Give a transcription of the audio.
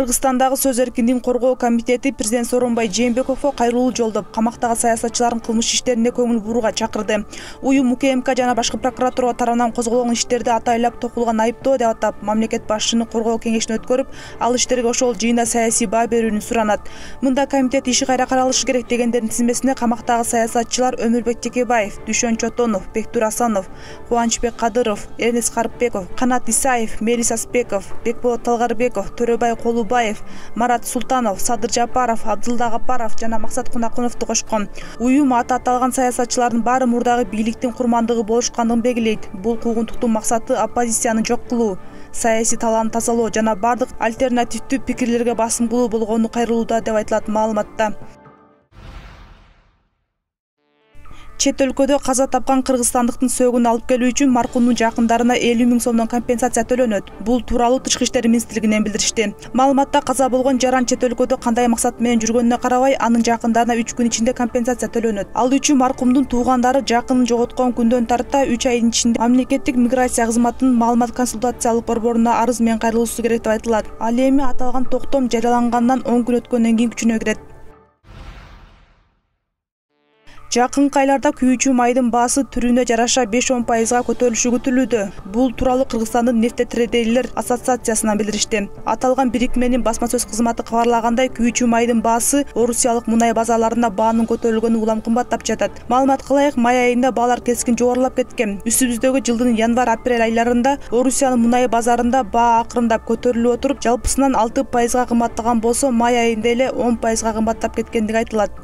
Кыргызстандагы сөз эркиндигин коргоо комитети президент Сооронбай Жээнбековго кайрылуу жолдоп, камактагы саясатчылардын кылмыш иштерине көңүл бурууга чакырды. Уюм УКМК жана башкы прокуратура тарабынан козголгон иштерди атайлап токулган айыптоо деп атап, мамлекет башчыны коргоо кеңешин өткөрүп, ал иштерге ошол жыйында саясий баа берүүнү суранат. Мында комитет иши кайра каралышы керек дегендердин тизмесине камактагы саясатчылар Өмүрбек Текебаев, Дүйшөн Чотонов, Бектур Асанов, Кубанычбек Кадыров, Эрнест Карпбеков, Канат Исаев, Мелис Аспеков, Бекболот Талгарбеков, Төрөбай Колубаев, Марат Султанов, Садыр Жапаров, Абдылда Гапаров жана Максат Кунакуновду кошкон. Уюм аталган саясатчылардын баары мурдагы бийликтин курмандыгы болушкандыгын белгилейт. Бул куугунтуктун максаты оппозицияны жок кылуу, саясий талааны тазалоо жана бардык альтернативдүү пикирлерге басым кылуу болгону кайрылууда деп айтылат маалыматта. Чет өлкөдө каза тапкан кыргызстандыктын сөөгүн алып келүү үчүн маркумдун жакындарына 50 000 сомдон компенсация төлөнөт. Бул тууралуу Тышкы иштер министрлигинен билдиришти. Маалыматта каза болгон жаран чет өлкөдө кандай максат менен жүргөнүнө карабай, анын жакындарына 3 күн ичинде компенсация төлөнөт. Ал үчүн маркумдун туугандары жакынын жоготкон күндөн тарта 3 айдын ичинде мамлекеттик миграция кызматынын маалымат консультациялык борборуна арыз менен кайрылуусу керек деп айтылат. Ал эми аталган токтом жарыялангандан 10 күн өткөндөн кийин күчүнө кирет. Жакынкы айларда күйүүчү майдын баасы түрүнө жараша 5-10% көтөрүлүшү күтүлүүдө. Бул тууралуу Кыргызстандын нефтетрейдерлер ассоциациясынан билдиришти. Аталган бирикменин басма сөз кызматы кабарлагандай, күйүүчү майдын баасы орусиялык мунай базаларында баанын көтөрүлгөнү улам кымбаттап жатат. Маалымат кылайык, май айында баалар кескин жогорулап кеткен. Үстүбүздөгү жылдын январь-апрель айларында Орусиянын мунай базарында баа акырындап көтөрүлүп отуруп, жалпысынан 6% кымбаттаган болсо, май айында эле 10% кымбаттап кеткендиги айтылат.